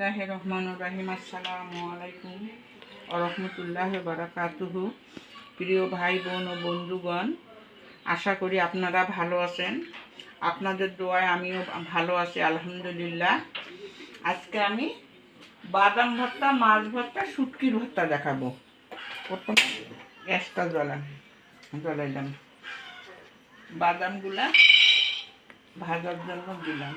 বিসমিল্লাহির রহমানির রহিম। আসসালামু আলাইকুম ওয়া রাহমাতুল্লাহি ওয়া বারাকাতুহু। প্রিয় ভাই বোন ও বন্ধুগণ, আশা করি আপনারা ভালো আছেন। আপনাদের দোয়ায় আমিও ভালো আছি, আলহামদুলিল্লাহ। আজকে আমি বাদাম ভর্তা, মাছ ভর্তা, শুটকির ভর্তা দেখাবো। প্রথমে গ্যাসটা জ্বলাইলাম, বাদামগুলা ভাজার জন্য দিলাম।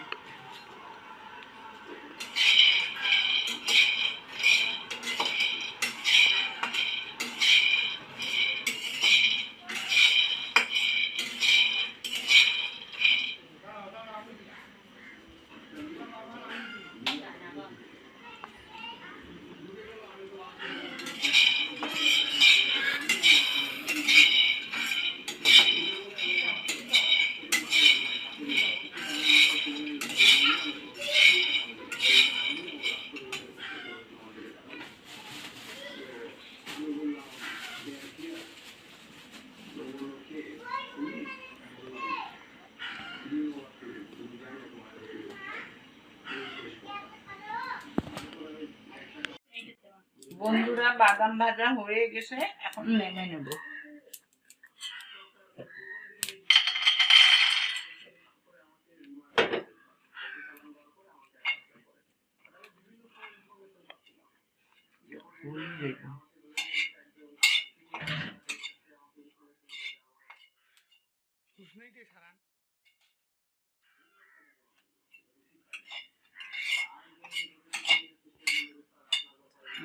বন্ধুরা, বাদাম ভাজা হয়ে গেছে, এখন নেমে নেব।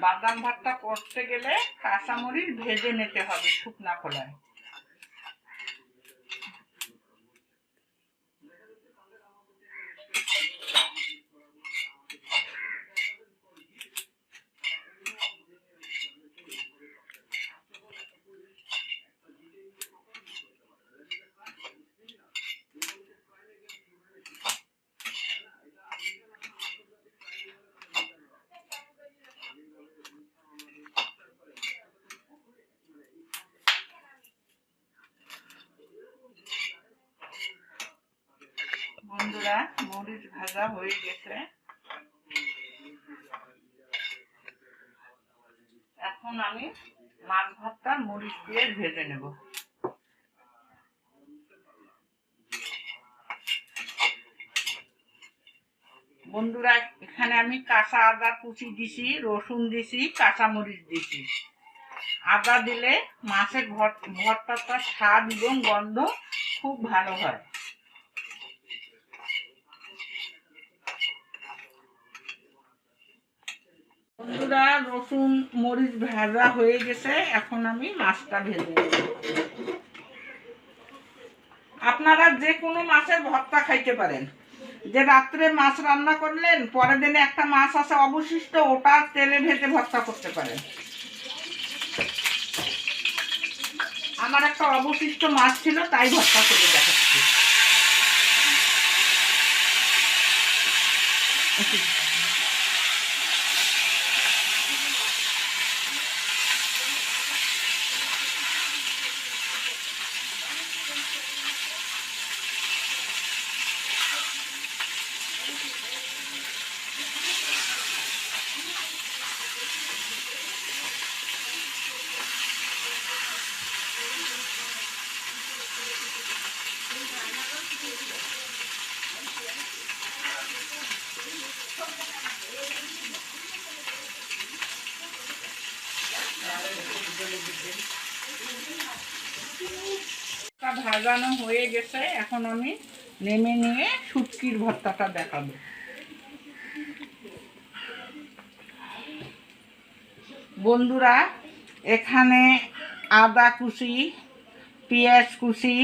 বাদাম ভর্তা করতে গেলে কাঁচামরিচ ভেজে নিতে হবে শুকনা খোলায়। বন্ধুরা, মরিচ ভাজা হয়ে গেছে, এখন আমি মাছ ভর্তা মরিচ দিয়ে ভেজে নেব। বন্ধুরা, এখানে আমি কাঁচা আদা কুচি দিছি, রসুন দিছি, কাঁচামরিচ দিছি। আদা দিলে মাছের ভর্তাটার স্বাদ এবং গন্ধ খুব ভালো হয়। বন্ধুরা, রসুন মরিচ ভাজা হয়ে গেছে, এখন আমি মাছটা ভেজে নেব। আপনারা যে কোনো মাছের ভর্তা খাইতে পারেন। যে রাত্রে মাছ রান্না করলেন, পরের দিনে একটা মাছ আছে অবশিষ্ট, ওটা তেলে ভেজে ভর্তা করতে পারেন। আমার একটা অবশিষ্ট মাছ ছিল, তাই ভর্তা করে দেখাচ্ছি। ভাজানো হয়ে গেছে, এখন আমি নেমে নিয়ে শুটকির ভর্তাটা দেখাবো। বন্ধুরা, এখানে আদা কুচি, পেঁয়াজ কুচি,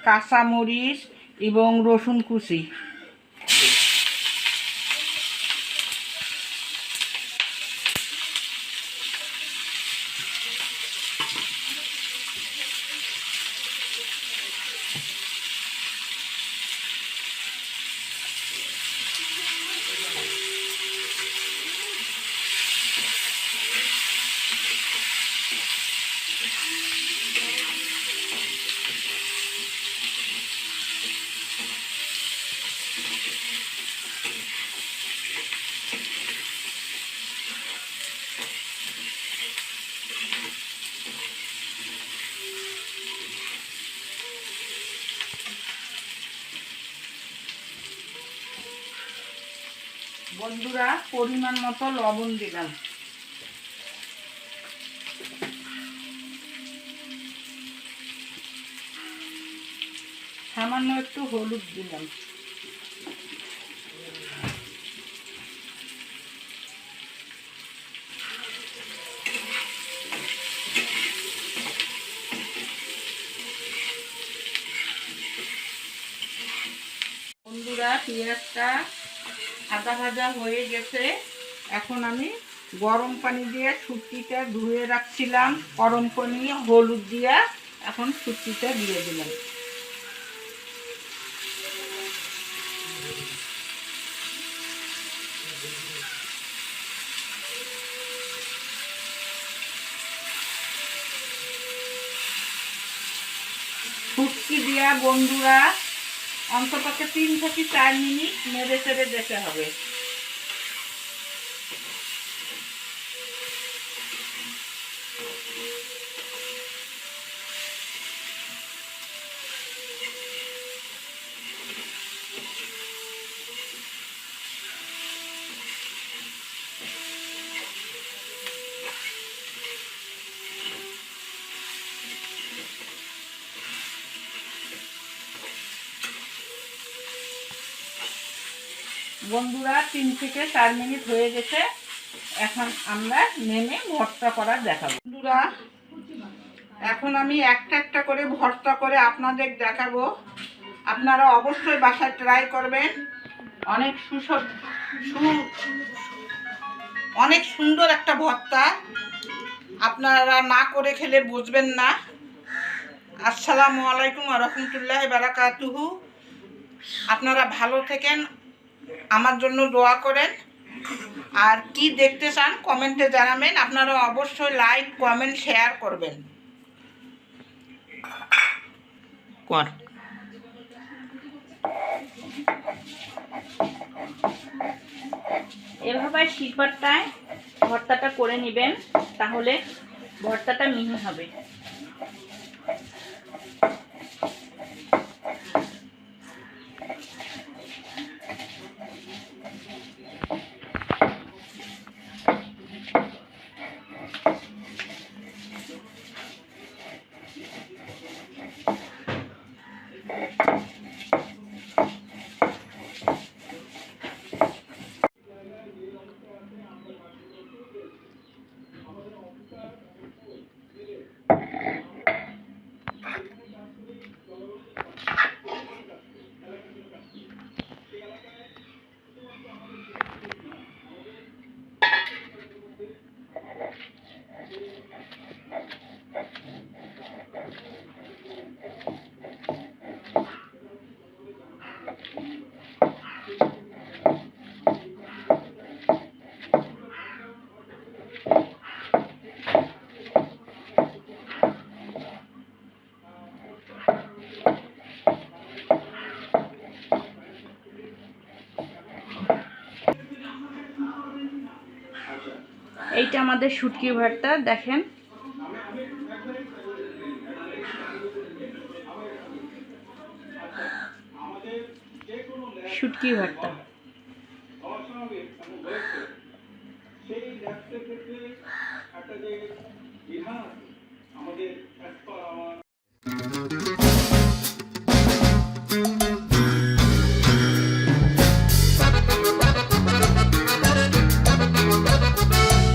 কাঁচামরিচ এবং রসুন কুচি, বন্ধুরা পরিমাণ মতো লবণ দিলাম, সামান্য একটু হলুদ দিলাম, বন্ধুরা পেঁয়াজটা ভাজা ভাজা হয়ে গেছে। এখন আমি গরম পানি দিয়ে শুটকিটা ধুয়ে রাখছিলাম, গরম পানি হলুদ দিয়ে এখন শুটকিটা দিয়ে দিলাম। শুটকি দিয়া বন্ধুরা অন্তপক্ষে 3 থেকে 4 মিনিট নেড়ে চেড়ে যেতে হবে। বন্ধুরা 3 থেকে 4 মিনিট হয়ে গেছে, এখন আমরা নেমে ভর্তা করা দেখাবো। বন্ধুরা এখন আমি একটা একটা করে ভর্তা করে আপনাদের দেখাবো। আপনারা অবশ্যই বাসায় ট্রাই করবেন। অনেক সুন্দর একটা ভর্তা, আপনারা না করে খেলে বুঝবেন না। আসসালামু আলাইকুম ওয়া রাহমাতুল্লাহি ওয়া বারাকাতুহু। আপনারা ভালো থাকেন, আমার জন্য দোয়া করেন। আর কি দেখতে চান কমেন্টে জানাবেন। আপনারা অবশ্যই লাইক কমেন্ট শেয়ার করবেন। এভাবে শিলপাটায় ভর্তাটা করে নেবেন, তাহলে ভর্তাটা মিহি হবে। এইটা আমাদের শুটকি ভর্তা, দেখেন। শুটকি ভর্তা।